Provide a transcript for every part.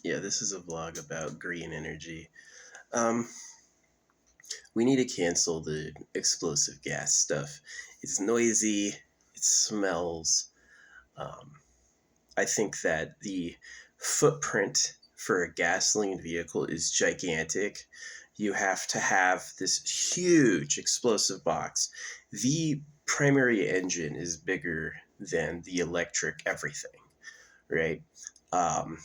Yeah, this is a vlog about green energy. Um, we need to cancel the explosive gas stuff. It's noisy, it smells. Um, I think that the footprint for a gasoline vehicle is gigantic. You have to have this huge explosive box. The primary engine is bigger than the electric everything, right? Um,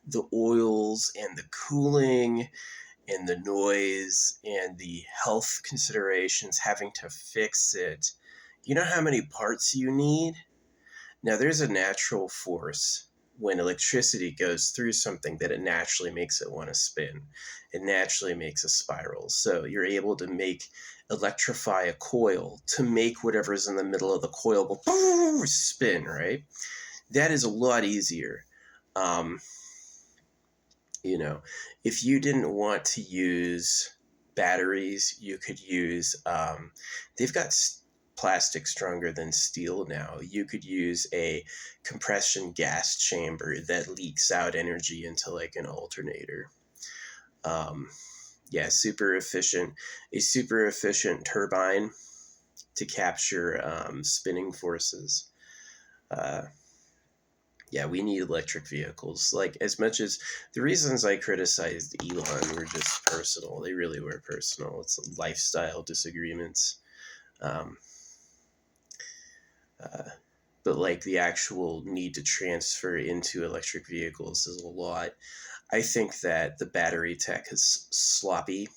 the oils and the cooling and the noise and the health considerations, having to fix it. You know how many parts you need? Now, there's a natural force when electricity goes through something that it naturally makes it want to spin. It naturally makes a spiral. So you're able to electrify a coil to make whatever's in the middle of the coil go spin, right? That is a lot easier. Um, you know, if you didn't want to use batteries, you could use, they've got plastic stronger than steel now. You could use a compression gas chamber that leaks out energy into like an alternator. Um, yeah, super efficient. A super efficient turbine to capture spinning forces. Uh, yeah, we need electric vehicles. Like, as much as the reasons I criticized Elon were just personal, they really were personal. It's lifestyle disagreements. Um, uh, but like the actual need to transfer into electric vehicles is a lot. I think that the battery tech is sloppy.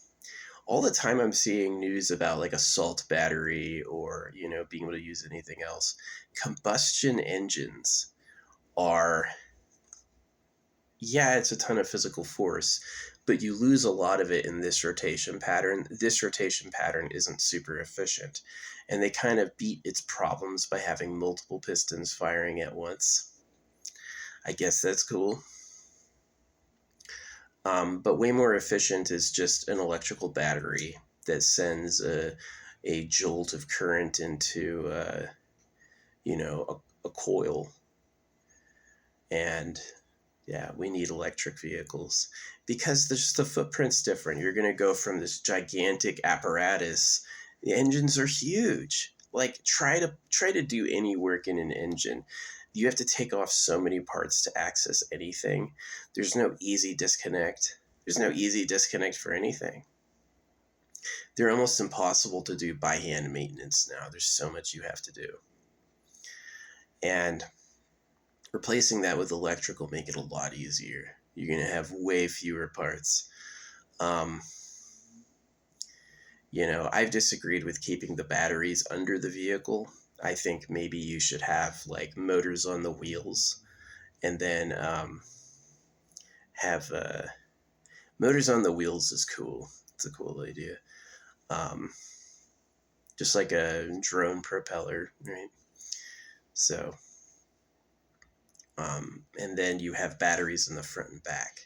All the time I'm seeing news about like a salt battery or, being able to use anything else. Combustion engines are, yeah, it's a ton of physical force, but you lose a lot of it in this rotation pattern. This rotation pattern isn't super efficient, and they kind of beat its problems by having multiple pistons firing at once. I guess that's cool. But way more efficient is just an electrical battery that sends a jolt of current into, a coil. And yeah, we need electric vehicles because the footprint's different. You're going to go from this gigantic apparatus. The engines are huge. Like try to do any work in an engine. You have to take off so many parts to access anything. There's no easy disconnect. There's no easy disconnect for anything. They're almost impossible to do by hand maintenance now. There's so much you have to do. And replacing that with electric will make it a lot easier. You're going to have way fewer parts. Um, I've disagreed with keeping the batteries under the vehicle. I think maybe you should have like motors on the wheels and then have motors on the wheels is cool. It's a cool idea. Um, just like a drone propeller, right? So, and then you have batteries in the front and back,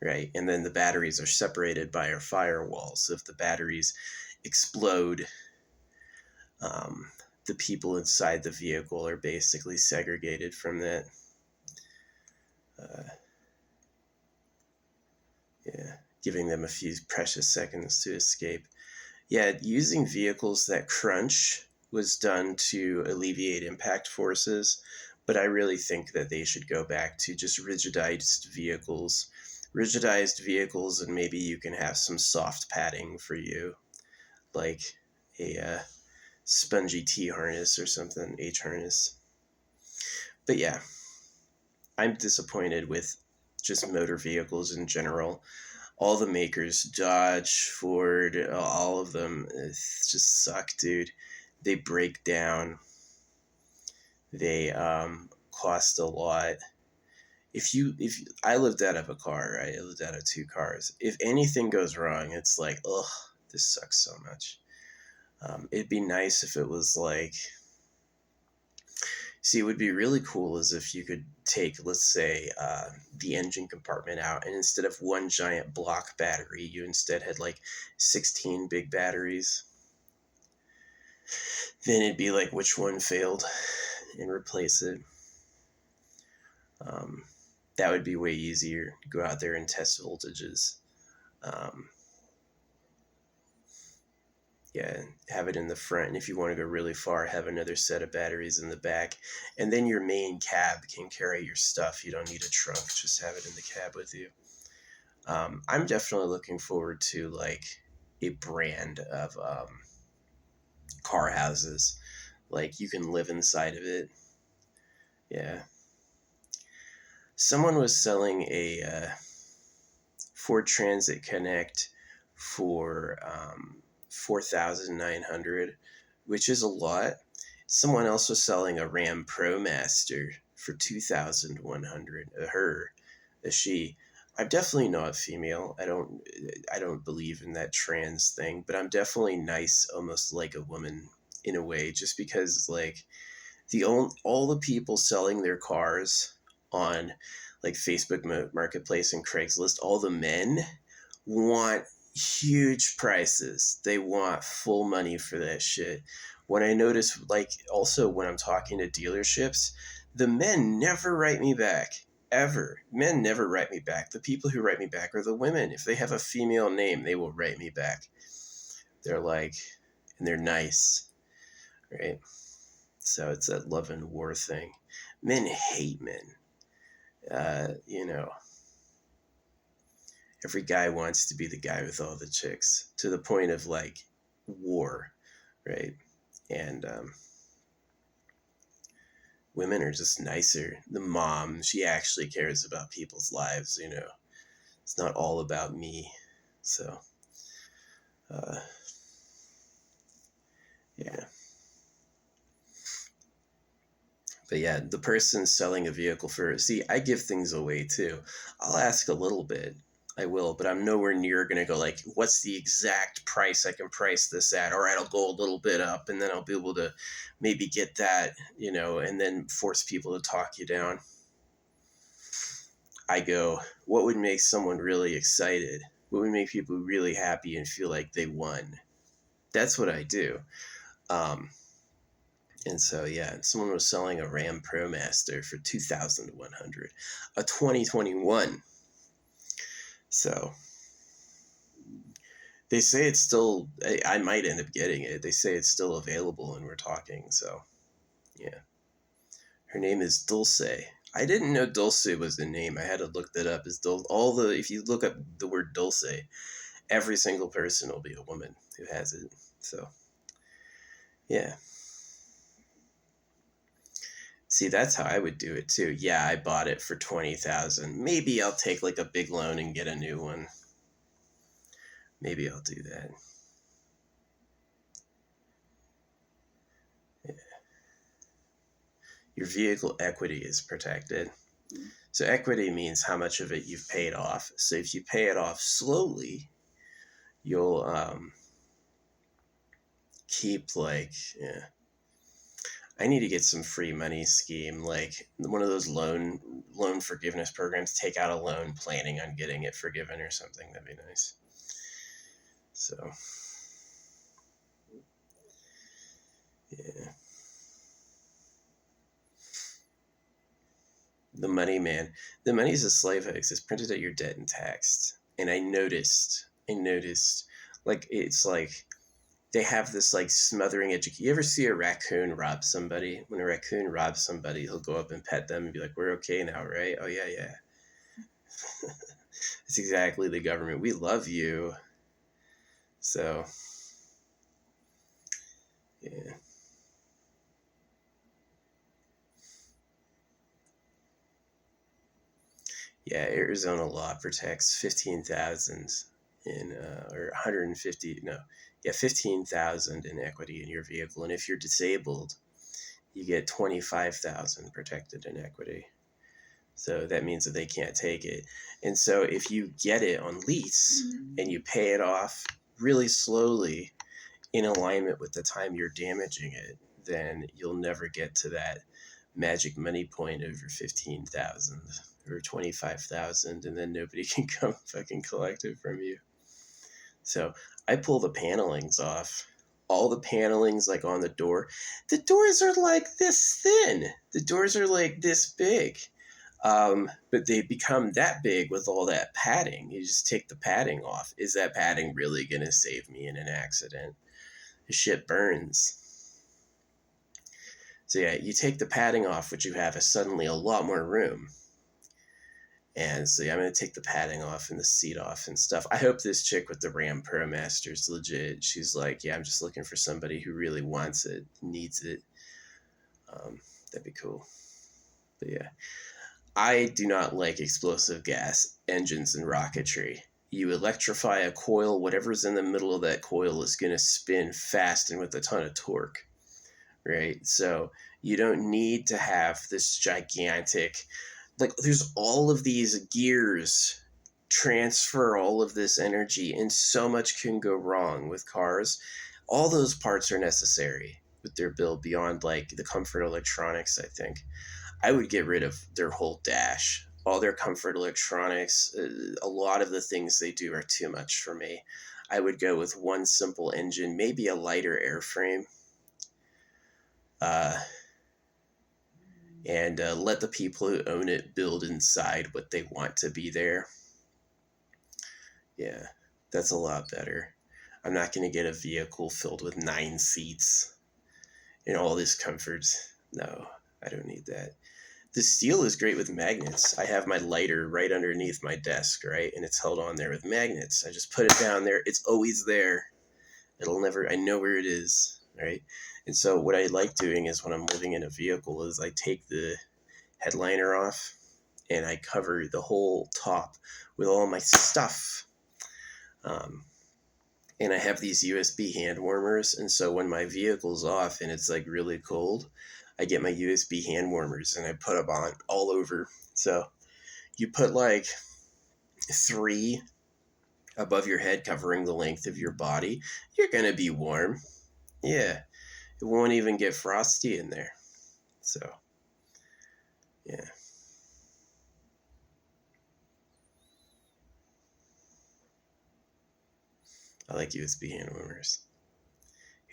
right? And then the batteries are separated by our firewall. So if the batteries explode, um, the people inside the vehicle are basically segregated from that. Uh, yeah, giving them a few precious seconds to escape. Yeah, using vehicles that crunch was done to alleviate impact forces, but I really think that they should go back to just rigidized vehicles. Rigidized vehicles, and maybe you can have some soft padding for you, like a spongy T harness or something, H harness. But yeah, I'm disappointed with just motor vehicles in general. All the makers, Dodge, Ford, all of them, just suck, dude. They break down. They cost a lot. If I lived out of a car, right? I lived out of two cars. If anything goes wrong, it's like, ugh, this sucks so much. It'd be nice if it was like, see, it would be really cool is if you could take, let's say, the engine compartment out, and instead of one giant block battery, you instead had like 16 big batteries. Then it'd be like, which one failed, and replace it. Um, that would be way easier. Go out there and test voltages. Um, yeah, have it in the front. And if you want to go really far, have another set of batteries in the back. And then your main cab can carry your stuff. You don't need a trunk. Just have it in the cab with you. I'm definitely looking forward to like a brand of car houses. Like you can live inside of it. Yeah. Someone was selling a Ford Transit Connect for 4,900, which is a lot. Someone else was selling a Ram ProMaster for 2,100. A she. I'm definitely not female. I don't believe in that trans thing, but I'm definitely nice, almost like a woman in a way, just because like all the people selling their cars on like Facebook Marketplace and Craigslist, all the men want huge prices. They want full money for that shit. When I notice, like, also when I'm talking to dealerships, the men never write me back. Ever. Men never write me back. The people who write me back are the women. If they have a female name, they will write me back. They're like, and they're nice, right? So it's that love and war thing. Men hate men. You know, every guy wants to be the guy with all the chicks to the point of like war, right? And women are just nicer. The mom, she actually cares about people's lives, you know. It's not all about me. So, yeah. But yeah, the person selling a vehicle see, I give things away too. I'll ask a little bit. I will, but I'm nowhere near going to go like, what's the exact price I can price this at? All right, I'll go a little bit up and then I'll be able to maybe get that, you know, and then force people to talk you down. I go, what would make someone really excited? What would make people really happy and feel like they won? That's what I do. And so, yeah, someone was selling a Ram ProMaster for 2,100, a 2021. So they say it's still, I might end up getting it. They say it's still available and we're talking. So, yeah. Her name is Dulce. I didn't know Dulce was the name. I had to look that up. If you look up the word Dulce, every single person will be a woman who has it. So, yeah. See, that's how I would do it too. Yeah, I bought it for 20,000. Maybe I'll take like a big loan and get a new one. Maybe I'll do that. Yeah. Your vehicle equity is protected. So equity means how much of it you've paid off. So if you pay it off slowly, you'll keep like, yeah. I need to get some free money scheme, like one of those loan forgiveness programs. Take out a loan planning on getting it forgiven or something. That'd be nice. So, yeah. The money, man. The money's a slave hoax. It's printed at your debt and taxed. And I noticed, like, it's like they have this like smothering education. You ever see a raccoon rob somebody? When a raccoon robs somebody, he'll go up and pet them and be like, "We're okay now, right? Oh yeah, yeah." It's exactly the government. We love you. So, yeah. Yeah, Arizona law protects 15,000 in or 150 no, yeah, 15,000 in equity in your vehicle, and if you're disabled, you get 25,000 protected in equity. So that means that they can't take it. And so if you get it on lease and you pay it off really slowly in alignment with the time you're damaging it, then you'll never get to that magic money point over 15,000 or 25,000, and then nobody can come fucking collect it from you. So I pull the panelings off. All the panelings like on the door. The doors are like this thin. The doors are like this big. But they become that big with all that padding. You just take the padding off. Is that padding really going to save me in an accident? The shit burns. So yeah, you take the padding off, what you have is suddenly a lot more room. And so yeah, I'm going to take the padding off and the seat off and stuff. I hope this chick with the Ram Pro Master is legit. She's like, yeah, I'm just looking for somebody who really wants it, needs it. That'd be cool. But yeah, I do not like explosive gas engines and rocketry. You electrify a coil, whatever's in the middle of that coil is going to spin fast and with a ton of torque, right? So you don't need to have this gigantic, like, there's all of these gears transfer all of this energy, and so much can go wrong with cars. All those parts are necessary with their build beyond like the comfort electronics, I think. I would get rid of their whole dash, all their comfort electronics. A lot of the things they do are too much for me. I would go with one simple engine, maybe a lighter airframe, uh, and let the people who own it build inside what they want to be there. Yeah, that's a lot better. I'm not going to get a vehicle filled with 9 seats and all this comforts. No, I don't need that. The steel is great with magnets. I have my lighter right underneath my desk, right? And it's held on there with magnets. I just put it down there. It's always there. It'll never, I know where it is, right? And so what I like doing is when I'm living in a vehicle is I take the headliner off and I cover the whole top with all my stuff. And I have these USB hand warmers. And so when my vehicle's off and it's like really cold, I get my USB hand warmers and I put them on all over. So you put like 3 above your head covering the length of your body, you're going to be warm. Yeah. It won't even get frosty in there. So, yeah. I like USB hand warmers.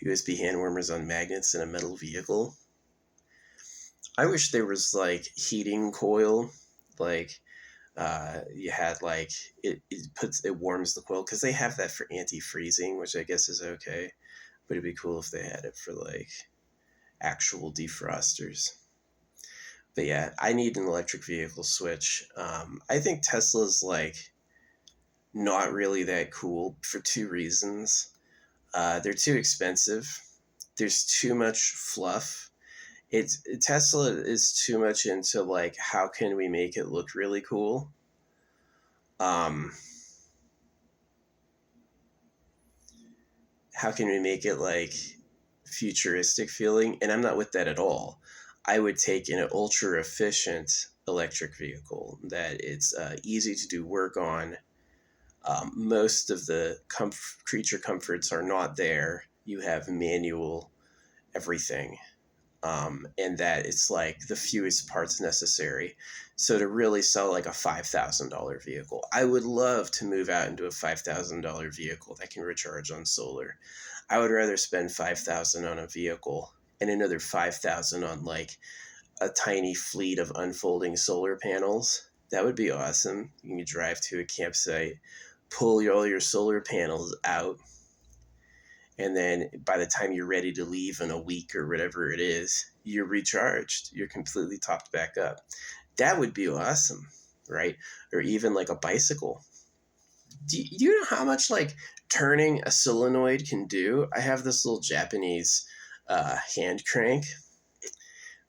USB hand warmers on magnets in a metal vehicle. I wish there was like heating coil, like you had like it warms the coil, because they have that for anti-freezing, which I guess is okay, but it'd be cool if they had it for like actual defrosters. But yeah, I need an electric vehicle switch. I think Tesla's like not really that cool for 2 reasons. They're too expensive. There's too much fluff. Tesla is too much into like, how can we make it look really cool? How can we make it like futuristic feeling? And I'm not with that at all. I would take an ultra efficient electric vehicle that it's easy to do work on. Most of the creature comforts are not there. You have manual everything. And that it's like the fewest parts necessary. So to really sell like a $5,000 vehicle, I would love to move out into a $5,000 vehicle that can recharge on solar. I would rather spend $5,000 on a vehicle and another $5,000 on like a tiny fleet of unfolding solar panels. That would be awesome. You can drive to a campsite, pull all your solar panels out, and then by the time you're ready to leave in a week or whatever it is, you're recharged. You're completely topped back up. That would be awesome, right? Or even like a bicycle. Do you know how much like turning a solenoid can do? I have this little Japanese hand crank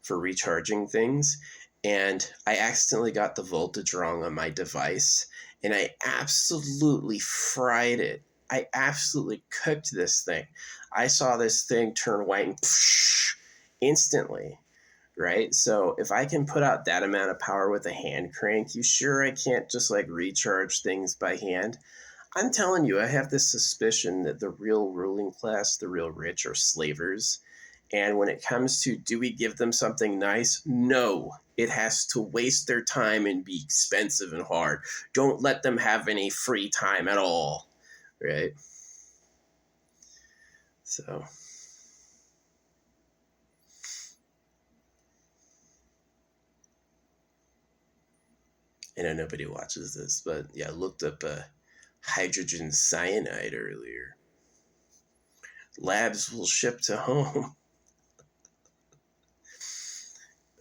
for recharging things, and I accidentally got the voltage wrong on my device, and I absolutely fried it. I absolutely cooked this thing. I saw this thing turn white and instantly, right? So if I can put out that amount of power with a hand crank, you sure I can't just like recharge things by hand? I'm telling you, I have this suspicion that the real ruling class, the real rich, are slavers. And when it comes to, do we give them something nice? No. It has to waste their time and be expensive and hard. Don't let them have any free time at all. Right? So. I know nobody watches this, but yeah, I looked up hydrogen cyanide earlier. Labs will ship to home.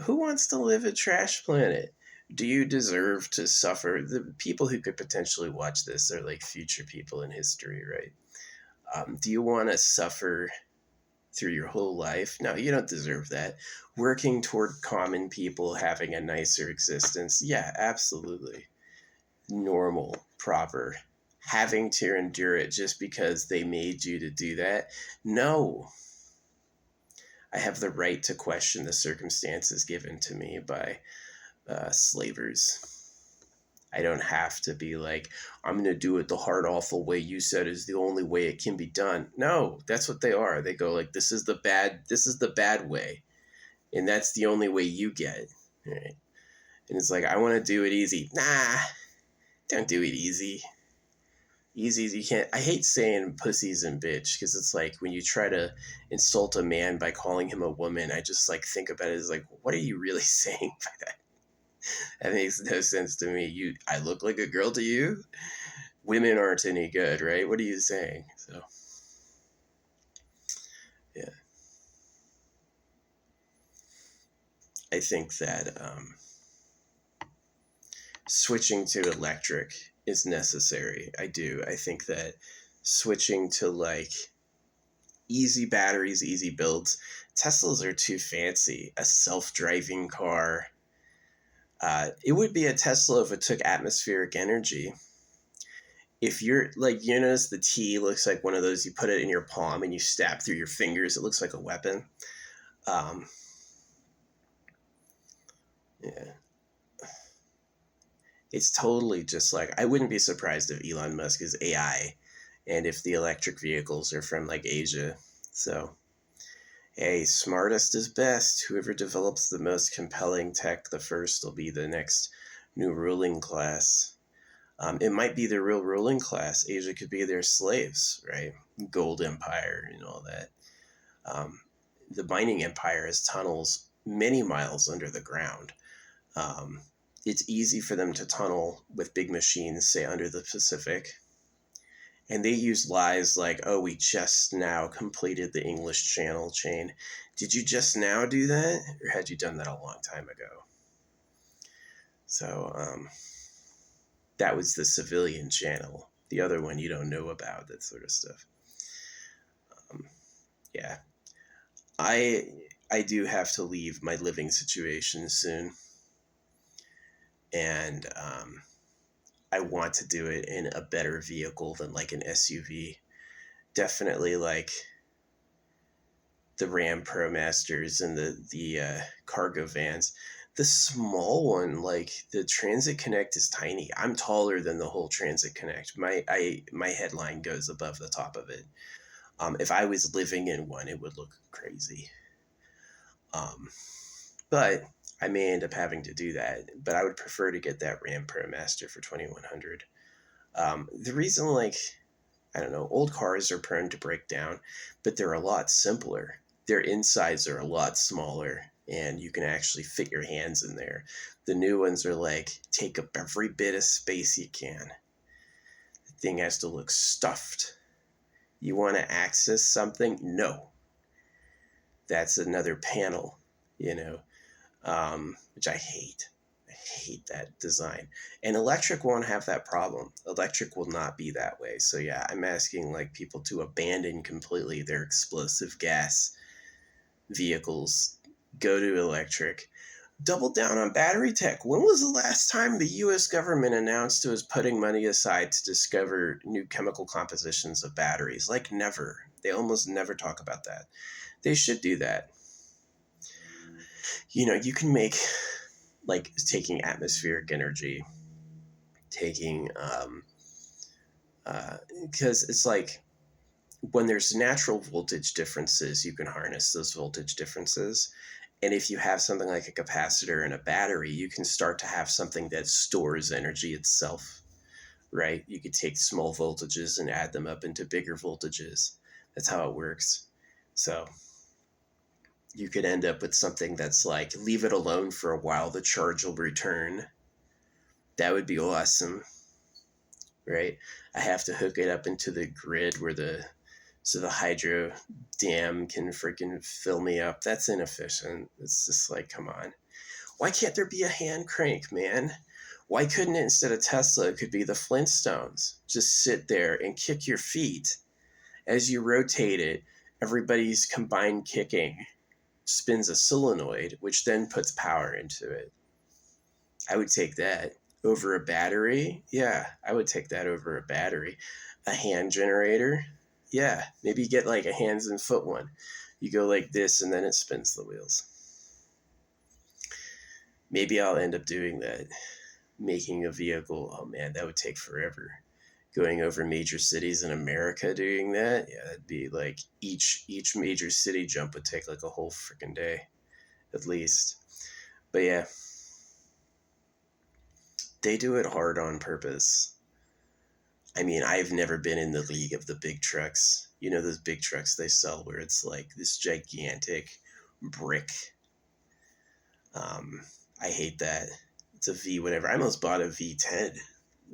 Who wants to live a trash planet? Do you deserve to suffer? The people who could potentially watch this are like future people in history, right? Do you want to suffer through your whole life? No, you don't deserve that. Working toward common people having a nicer existence, yeah, absolutely. Normal, proper. Having to endure it just because they made you to do that? No. I have the right to question the circumstances given to me by slavers. I don't have to be like, I'm going to do it the hard, awful way you said is the only way it can be done. No, that's what they are. They go like, this is the bad way. And that's the only way you get it. Right? And it's like, I want to do it easy. Nah, don't do it easy. Easy, you can't. I hate saying pussies and bitch because it's like when you try to insult a man by calling him a woman, I just like think about it as like, what are you really saying by that? That makes no sense to me. I look like a girl to you? Women aren't any good, right? What are you saying? So, yeah. I think that switching to electric is necessary. I do. I think that switching to like easy batteries, easy builds, Teslas are too fancy. A self-driving car. It would be a Tesla if it took atmospheric energy. If you're like, you notice the T looks like one of those, you put it in your palm and you stab through your fingers. It looks like a weapon. Um, yeah. It's totally just like, I wouldn't be surprised if Elon Musk is AI and if the electric vehicles are from like Asia. So, hey, smartest is best. Whoever develops the most compelling tech the first will be the next new ruling class. It might be the real ruling class. Asia could be their slaves, right? Gold empire and all that. The mining empire has tunnels many miles under the ground. Um, it's easy for them to tunnel with big machines, say under the Pacific. And they use lies like, oh, we just now completed the English Channel chain. Did you just now do that? Or had you done that a long time ago? So that was the civilian channel. The other one you don't know about, that sort of stuff. Yeah. I do have to leave my living situation soon. And I want to do it in a better vehicle than like an SUV. Definitely like the Ram ProMasters and the cargo vans. The small one, like the Transit Connect, is tiny. I'm taller than the whole Transit Connect. My headline goes above the top of it. If I was living in one, it would look crazy. But I may end up having to do that. But I would prefer to get that Ram ProMaster for $2,100. The reason, like, I don't know, old cars are prone to break down, but they're a lot simpler. Their insides are a lot smaller, and you can actually fit your hands in there. The new ones are like, take up every bit of space you can. The thing has to look stuffed. You want to access something? No. That's another panel, which I hate. I hate that design. And electric won't have that problem. Electric will not be that way. So yeah, I'm asking like people to abandon completely their explosive gas vehicles, go to electric, double down on battery tech. When was the last time the US government announced it was putting money aside to discover new chemical compositions of batteries? Like never. They almost never talk about that. They should do that. You can make like taking atmospheric energy, taking because it's like when there's natural voltage differences, you can harness those voltage differences. And if you have something like a capacitor and a battery, you can start to have something that stores energy itself, right? You could take small voltages and add them up into bigger voltages. That's how it works. So you could end up with something that's like, leave it alone for a while, the charge will return. That would be awesome, right? I have to hook it up into the grid so the hydro dam can freaking fill me up. That's inefficient. It's just like, come on. Why can't there be a hand crank, man? Why couldn't it, instead of Tesla, it could be the Flintstones? Just sit there and kick your feet. As you rotate it, everybody's combined kicking spins a solenoid, which then puts power into it. I would take that over a battery. Yeah, I would take that over a battery. A hand generator. Yeah, maybe get like a hands and foot one. You go like this and then it spins the wheels. Maybe I'll end up doing that. Making a vehicle. Oh man, that would take forever. Going over major cities in America doing that. Yeah, that'd be like each major city jump would take like a whole freaking day at least. But yeah, they do it hard on purpose. I mean, I've never been in the league of the big trucks. You know, those big trucks they sell where it's like this gigantic brick. Um, I hate that. It's a V whatever. I almost bought a V10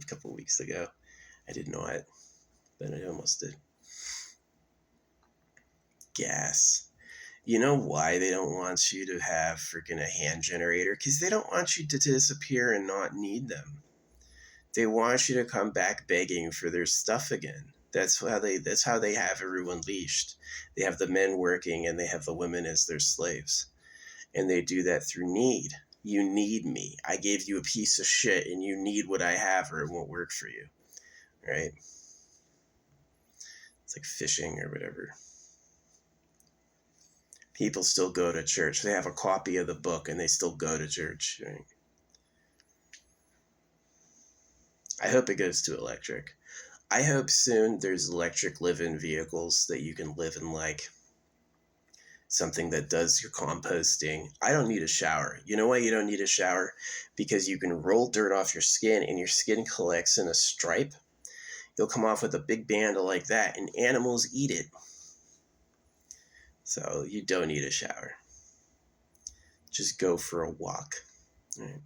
a couple of weeks ago. I didn't know it, but I almost did. Gas. You know why they don't want you to have freaking a hand generator? Because they don't want you to disappear and not need them. They want you to come back begging for their stuff again. That's how they have everyone leashed. They have the men working and they have the women as their slaves. And they do that through need. You need me. I gave you a piece of shit and you need what I have or it won't work for you. Right? It's like fishing or whatever. People still go to church. They have a copy of the book and they still go to church. Right? I hope it goes to electric. I hope soon there's electric live-in vehicles that you can live in, like something that does your composting. I don't need a shower. You know why you don't need a shower? Because you can roll dirt off your skin and your skin collects in a stripe. You'll come off with a big band like that and animals eat it. So you don't need a shower. Just go for a walk. Right?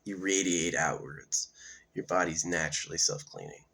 You radiate outwards. Your body's naturally self-cleaning.